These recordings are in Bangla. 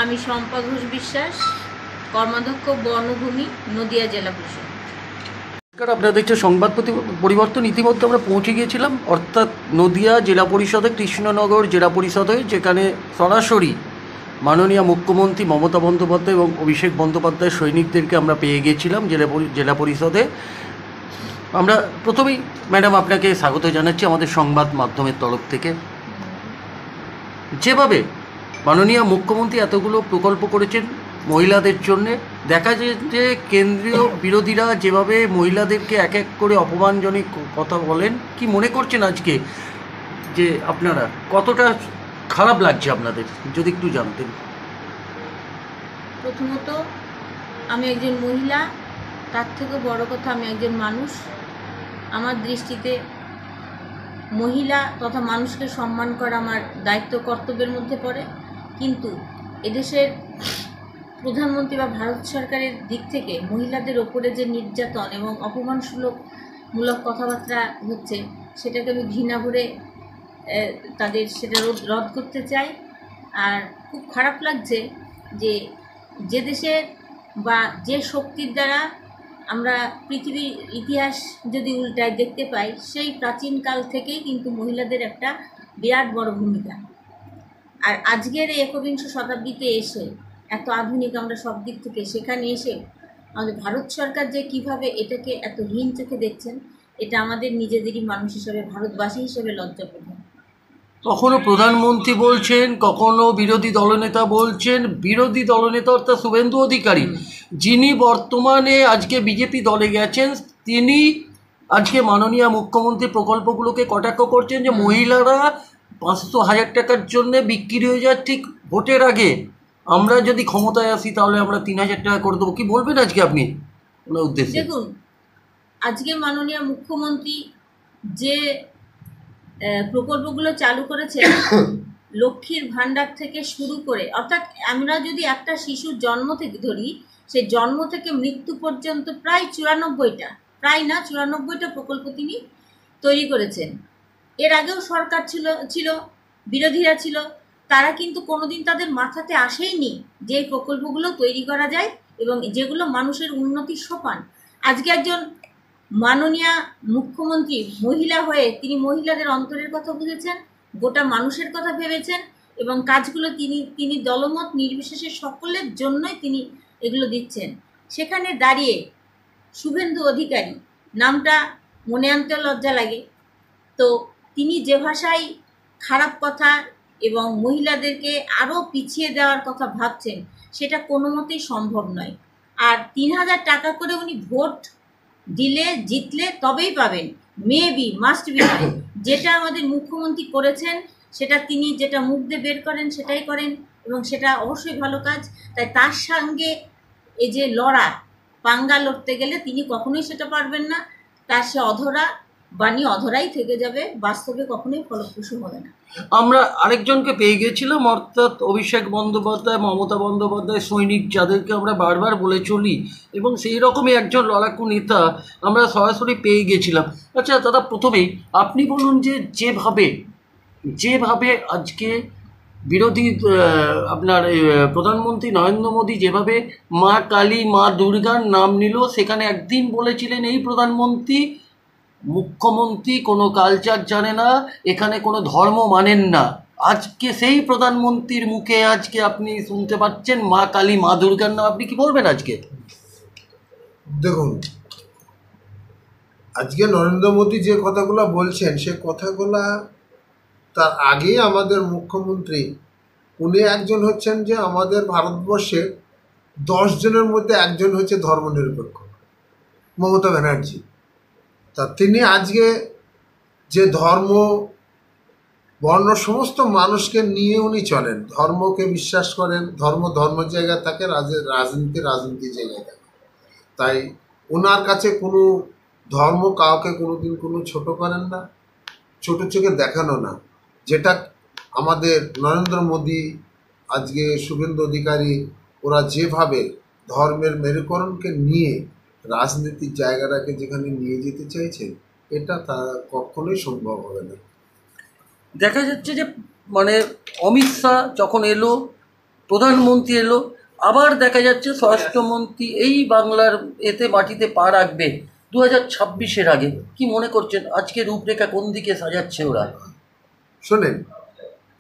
আমি শম্পা ঘোষ বিশ্বাস, কর্মাধ্যক্ষ বনভূমি, নদিয়া জেলা পরিষদ। আপনারা দেখছে সংবাদ পরিবর্তন ইতিমধ্যে আমরা পৌঁছে গিয়েছিলাম, অর্থাৎ নদিয়া জেলা পরিষদে, কৃষ্ণনগর জেলা পরিষদে, যেখানে সরাসরি মাননীয় মুখ্যমন্ত্রী মমতা বন্দ্যোপাধ্যায় এবং অভিষেক বন্দ্যোপাধ্যায় সৈনিকদেরকে আমরা পেয়ে গিয়েছিলাম জেলা পরিষদে। আমরা প্রথমেই ম্যাডাম আপনাকে স্বাগত জানাচ্ছি আমাদের সংবাদ মাধ্যমের তরফ থেকে। যেভাবে মাননীয় মুখ্যমন্ত্রী এতগুলো প্রকল্প করেছেন মহিলাদের জন্যে, দেখা যায় যে কেন্দ্রীয় বিরোধীরা যেভাবে মহিলাদেরকে এক এক করে অপমানজনক কথা বলেন, কি মনে করছেন আজকে যে আপনারা কতটা খারাপ লাগছে আপনাদের, যদি একটু জানতেন? প্রথমত আমি একজন মহিলা, তার থেকে বড় কথা আমি একজন মানুষ। আমার দৃষ্টিতে মহিলা তথা মানুষকে সম্মান করা আমার দায়িত্ব কর্তব্যের মধ্যে পড়ে। কিন্তু এদেশের প্রধানমন্ত্রী বা ভারত সরকারের দিক থেকে মহিলাদের ওপরে যে নির্যাতন এবং অপমানমূলক কথাবার্তা হচ্ছে, সেটাকে আমি ঘৃণা ভরে তাদের সেটা রদ করতে চাই। আর খুব খারাপ লাগছে যে দেশের বা যে শক্তির দ্বারা আমরা পৃথিবীর ইতিহাস যদি উল্টায় দেখতে পাই, সেই প্রাচীনকাল থেকেই কিন্তু মহিলাদের একটা বিরাট বড় ভূমিকা। আর আজকের এই একবিংশ শতাব্দীতে এসে এত আধুনিক আমরা সব দিক থেকে, সেখানে এসে আমাদের ভারত সরকার যে কিভাবে এটাকে এত হীন চোখে দেখছেন, এটা আমাদের নিজেদেরই মানুষ হিসেবে, ভারতবাসী হিসেবে লজ্জাপ্রদ। কখনো প্রধানমন্ত্রী বলছেন, কখনো বিরোধী দলনেতা বলছেন। বিরোধী দলনেতা অর্থাৎ শুভেন্দু অধিকারী, যিনি বর্তমানে আজকে বিজেপি দলে গেছেন, তিনি আজকে মাননীয় মুখ্যমন্ত্রী প্রকল্পগুলোকে কটাক্ষ করছেন যে মহিলারা 500,000 টাকার জন্য বিক্রি হয়ে যায় ঠিক ভোটের আগে। আমরা যদি ক্ষমতায় আসি তাহলে আমরা 3,000 টাকা করে দেবো। কি বলবেন আজকে আপনি ওনার উদ্দেশ্যে? দেখুন, আজকে মাননীয় মুখ্যমন্ত্রী যে প্রকল্পগুলো চালু করেছে, লক্ষ্মীর ভাণ্ডার থেকে শুরু করে, অর্থাৎ আমরা যদি একটা শিশুর জন্ম থেকে ধরি, সেই জন্ম থেকে মৃত্যু পর্যন্ত প্রায় 94টা প্রকল্প তিনি তৈরি করেছেন। এর আগেও সরকার ছিল, বিরোধীরা ছিল, তারা কিন্তু কোনোদিন তাদের মাথাতে আসেইনি যে এই প্রকল্পগুলো তৈরি করা যায় এবং যেগুলো মানুষের উন্নতির সোপান। আজকে একজন মাননীয় মুখ্যমন্ত্রী মহিলা হয়ে তিনি মহিলাদের অন্তরের কথা বুঝেছেন, গোটা মানুষের কথা ভেবেছেন এবং কাজগুলো তিনি দলমত নির্বিশেষে সকলের জন্যই তিনি এগুলো দিচ্ছেন। সেখানে দাঁড়িয়ে শুভেন্দু অধিকারী নামটা মনে আনতেও লজ্জা লাগে। তো তিনি যে ভাষায় খারাপ কথা এবং মহিলাদেরকে আরও পিছিয়ে দেওয়ার কথা ভাবছেন, সেটা কোনো মতেই সম্ভব নয়। আর 3,000 টাকা করে উনি ভোট দিলে, জিতলে তবেই পাবেন, মেবি, মাস্ট বি নয়। যেটা আমাদের মুখ্যমন্ত্রী করেছেন, সেটা তিনি যেটা মুখ দিয়ে বের করেন সেটাই করেন এবং সেটা অবশ্যই ভালো কাজ। তাই তার সঙ্গে এই যে পাঙ্গা লড়তে গেলে তিনি কখনোই সেটা পারবেন না। তার সে অধরা বাণী অধরাই থেকে যাবে, বাস্তবে কখনোই ফলপ্রসূ হবে না। আমরা আরেকজনকে পেয়ে গেছিলাম, অর্থাৎ অভিষেক বন্দ্যোপাধ্যায়, মমতা বন্দ্যোপাধ্যায় সৈনিক, যাদেরকে আমরা বারবার বলে চলি, এবং সেই রকমই একজন লড়াকু নেতা আমরা সরাসরি পেয়ে গেছিলাম। আচ্ছা দাদা, প্রথমেই আপনি বলুন যে যেভাবে আজকে বিরোধী আপনার প্রধানমন্ত্রী নরেন্দ্র মোদী যেভাবে মা কালী, মা দুর্গার নাম নিল, সেখানে একদিন বলেছিলেন এই প্রধানমন্ত্রী, মুখ্যমন্ত্রী কোনো কালচার জানে না, এখানে কোনো ধর্ম মানেন না। আজকে সেই প্রধানমন্ত্রীর মুখে আজকে আপনি শুনতে পাচ্ছেন মা কালী, মা দুর্গার নাম। আপনি কি বলবেন আজকে? দেখুন, আজকে নরেন্দ্র মোদী যে কথাগুলো বলছেন, সে কথাগুলা তার আগে আমাদের মুখ্যমন্ত্রী, উনি একজন হচ্ছেন যে আমাদের ভারতবর্ষে 10 জনের মধ্যে একজন হচ্ছে ধর্মনিরপেক্ষ, মমতা ব্যানার্জি। তা তিনি আজকে যে ধর্ম বর্ণ সমস্ত মানুষকে নিয়ে উনি চলেন, ধর্মকে বিশ্বাস করেন, ধর্মের জায়গায় থাকে, রাজনীতির জায়গায় থাকে। তাই ওনার কাছে কোনো ধর্ম কাউকে কোনোদিন কোনো ছোট করেন না, ছোট চোখে দেখানো না। যেটা আমাদের নরেন্দ্র মোদী, আজকে শুভেন্দু অধিকারী, ওরা যেভাবে ধর্মের মেরুকরণকে নিয়ে রাজনীতির জায়গাটাকে যেখানে নিয়ে যেতে চাইছে, এটা তা কখনোই সম্ভব হবে না। দেখা যাচ্ছে যে মানে অমিত শাহ যখন এলো, প্রধানমন্ত্রী এলো, আবার দেখা যাচ্ছে স্বরাষ্ট্রমন্ত্রী এই বাংলার এতে মাটিতে পা রাখবে 2026-এর আগে। কি মনে করছেন আজকে রূপরেখা কোন দিকে সাজাচ্ছে ওরা? শোনেন,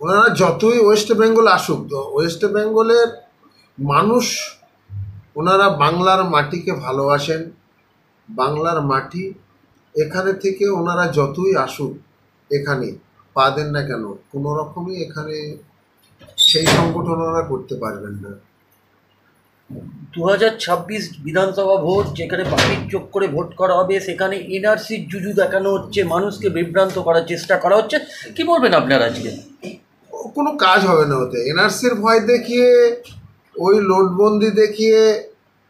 ওনারা যতই ওয়েস্ট বেঙ্গল আসুক, তো ওয়েস্ট বেঙ্গলের মানুষ, ওনারা বাংলার মাটিকে ভালোবাসেন। বাংলার মাটি, এখানে থেকে ওনারা যতই আসুক, এখানে পা দেন না কেন, কোনো রকমই এখানে সেই সংগঠন ওনারা করতে পারবেন না। 2026 বিধানসভা ভোট, যেখানে পাখির চোখ করে ভোট করা হবে, সেখানে এনআরসির জুজু দেখানো হচ্ছে, মানুষকে বিভ্রান্ত করার চেষ্টা করা হচ্ছে। কি বলবেন আপনারা আজকে? কোনো কাজ হবে না ওতে। এনআরসির ভয় দেখিয়ে, ওই নোটবন্দি দেখিয়ে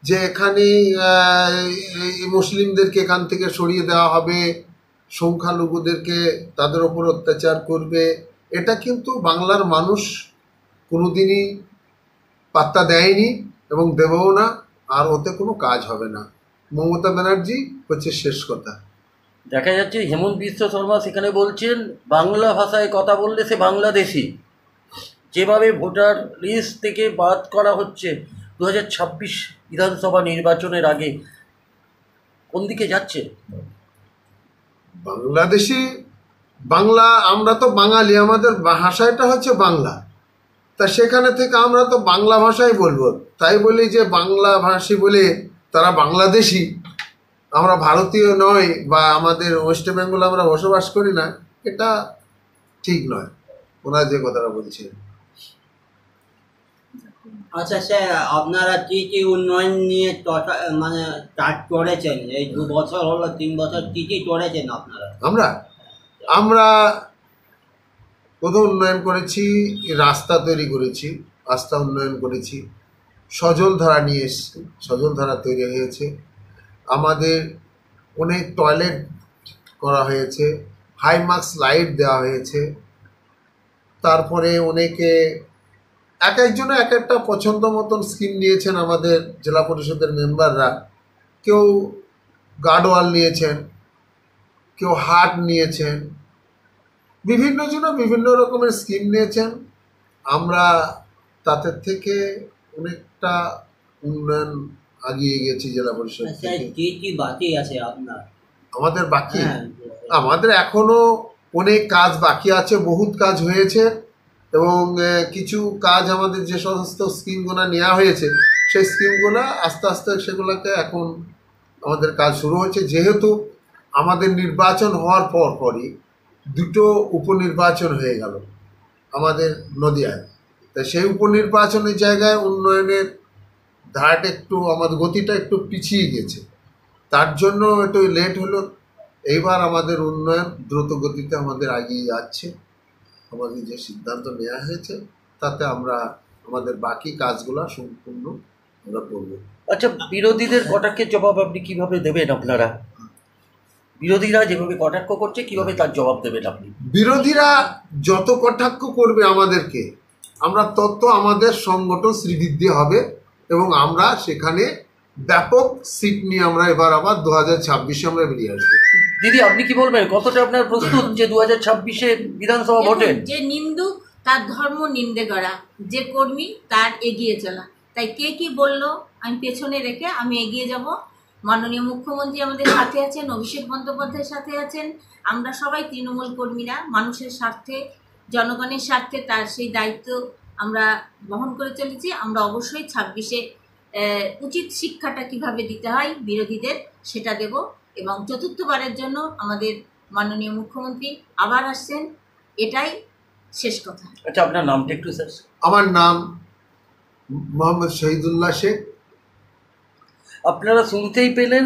যে এখানে মুসলিমদেরকে এখান থেকে সরিয়ে দেওয়া হবে, সংখ্যালঘুদেরকে তাদের ওপর অত্যাচার করবে, এটা কিন্তু বাংলার মানুষ কোনোদিনই পাত্তা দেয়নি এবং দেবও না। আর ওতে কোনো কাজ হবে না। মমতা ব্যানার্জি হচ্ছে শেষ কথা। দেখা যাচ্ছে হেমন্ত বিশ্ব শর্মা সেখানে বলছেন বাংলা ভাষায় কথা বললে সে বাংলাদেশি। যেভাবে ভোটার লিস্ট থেকে বাদ করা হচ্ছে 2026 বিধানসভা নির্বাচনের আগে, কোন দিকে যাচ্ছে? বাংলাদেশি, বাংলা, আমরা তো বাঙালি, আমাদের ভাষাটা হচ্ছে বাংলা। তা সেখানে থেকে আমরা তো বাংলা ভাষাই বলবো। তাই বলি যে বাংলা ভাষী বলে তারা বাংলাদেশি, আমরা ভারতীয় নয় বা আমাদের ওয়েস্ট বেঙ্গলে আমরা বসবাস করি না, এটা ঠিক নয় ওনারা যে কথাটা বলছেন। আচ্ছা স্যার, আপনারা কি কি উন্নয়ন নিয়ে মানে স্টার্ট করেছেন এই 2 বছর হলো, 3 বছর কি কি করেছেন আপনারা? আমরা প্রথম উন্নয়ন করেছি, রাস্তা তৈরি করেছি, রাস্তা উন্নয়ন করেছি, সজলধারা নিয়ে এসেছি, সজলধারা তৈরি হয়েছে, আমাদের অনেক টয়লেট করা হয়েছে, হাই মার্কস লাইট দেওয়া হয়েছে। তারপরে অনেকে এক একজনে এক একটা পছন্দ মতন স্কিম নিয়েছেন আমাদের জেলা পরিষদের মেম্বাররা। কেউ গার্ডওয়াল নিয়েছেন, কেউ হাট নিয়েছেন, বিভিন্ন জন বিভিন্ন রকমের স্কিম নিয়েছেন। আমরা তাদের থেকে অনেকটা উন্নয়ন আগিয়ে গেছি জেলা পরিষদ স্যার, থেকে। কি কি বাকি আছে আপনার? আমাদের বাকি, হ্যাঁ, আমাদের এখনো অনেক কাজ বাকি আছে, বহুত কাজ হয়েছে এবং কিছু কাজ আমাদের যে সমস্ত স্কিমগুলো নেওয়া হয়েছে সেই স্কিমগুলো আস্তে আস্তে সেগুলোকে এখন আমাদের কাজ শুরু হচ্ছে। যেহেতু আমাদের নির্বাচন হওয়ার পরই 2টো উপনির্বাচন হয়ে গেল আমাদের নদিয়ায়, তাই সেই উপনির্বাচনের জায়গায় উন্নয়নের ধারাটা একটু, আমাদের গতিটা একটু পিছিয়ে গেছে, তার জন্য একটু লেট হলো। এইবার আমাদের উন্নয়ন দ্রুত গতিতে আমাদের এগিয়ে যাচ্ছে। আমাদের যে সিদ্ধান্ত নেওয়া হয়েছে তাতে আমরা আমাদের বাকি কাজগুলো সম্পূর্ণ আমরা করব। আচ্ছা, বিরোধীদের কটাক্ষের জবাব আপনি কিভাবে দেবেন? আপনারা বিরোধীরা যেভাবে কটাক্ষ করছে, কিভাবে তার জবাব দেবেন আপনি? বিরোধীরা যত কটাক্ষ করবে আমাদেরকে, আমরা তত আমাদের সংগঠন শ্রীবৃদ্ধি হবে এবং আমরা সেখানে ব্যাপক সিট নিয়ে আমরা এবার আবার 2026-এ আমরা বেরিয়ে আসবো। দিদি, আপনি কি বলবেন? কতটা আপনার প্রস্তুত যে 2026-এ বিধানসভা ভোটে? যে নিন্দুক তার ধর্ম নিন্দে করা, যে কর্মী তার এগিয়ে চলা। তাই কে কি বললো আমি পেছনে রেখে আমি এগিয়ে যাব। মাননীয় মুখ্যমন্ত্রী আমাদের সাথে আছেন, অভিষেক বন্দ্যোপাধ্যায়ের সাথে আছেন। আমরা সবাই তৃণমূল কর্মীরা, মানুষের স্বার্থে, জনগণের স্বার্থে তার সেই দায়িত্ব আমরা বহন করে চলেছি। আমরা অবশ্যই 26-এ উচিত শিক্ষাটা কিভাবে দিতে হয় বিরোধীদের সেটা দেব এবং চতুর্থবারের জন্য আমাদের মাননীয় মুখ্যমন্ত্রী আবার আসছেন, এটাই শেষ কথা। আচ্ছা, আপনার নামটা একটু স্যার। আমার নাম মোহাম্মদ শহীদুল্লাহ শেখ। আপনারা শুনতেই পেলেন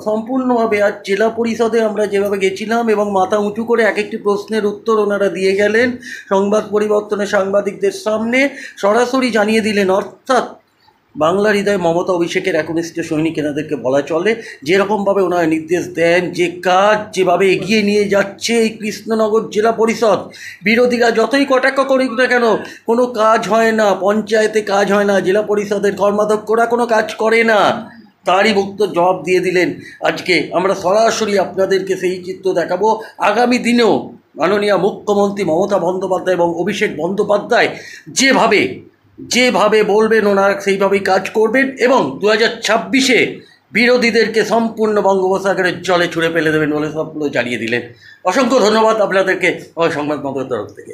সম্পূর্ণভাবে। আজ জেলা পরিষদে আমরা যেভাবে গেছিলাম এবং মাথা উঁচু করে এক একটি প্রশ্নের উত্তর ওনারা দিয়ে গেলেন সংবাদ পরিবর্তনে সাংবাদিকদের সামনে, সরাসরি জানিয়ে দিলেন। অর্থাৎ বাংলা হৃদয় মমতা অভিষেকের একনিষ্ঠ সৈনিক এনাদেরকে বলা চলে। যেরকমভাবে ওনারা নির্দেশ দেন, যে কাজ যেভাবে এগিয়ে নিয়ে যাচ্ছে এই কৃষ্ণনগর জেলা পরিষদ, বিরোধীরা যতই কটাক্ষ করুক না কেন, কোনো কাজ হয় না, পঞ্চায়েতে কাজ হয় না, জেলা পরিষদের কর্মাধ্যক্ষরা কোনো কাজ করে না, তারই মুক্ত জবাব দিয়ে দিলেন। আজকে আমরা সরাসরি আপনাদেরকে সেই চিত্র দেখাবো। আগামী দিনেও মাননীয় মুখ্যমন্ত্রী মমতা বন্দ্যোপাধ্যায় এবং অভিষেক বন্দ্যোপাধ্যায় যেভাবে যেভাবে বলবেন ওনারা সেইভাবেই কাজ করবেন এবং 2026-এ বিরোধীদেরকে সম্পূর্ণ বঙ্গোপসাগরের জলে ছুঁড়ে ফেলে দেবেন বলে সবগুলো জানিয়ে দিলেন। অসংখ্য ধন্যবাদ আপনাদেরকে আমার সংবাদ মাধ্যমের তরফ থেকে।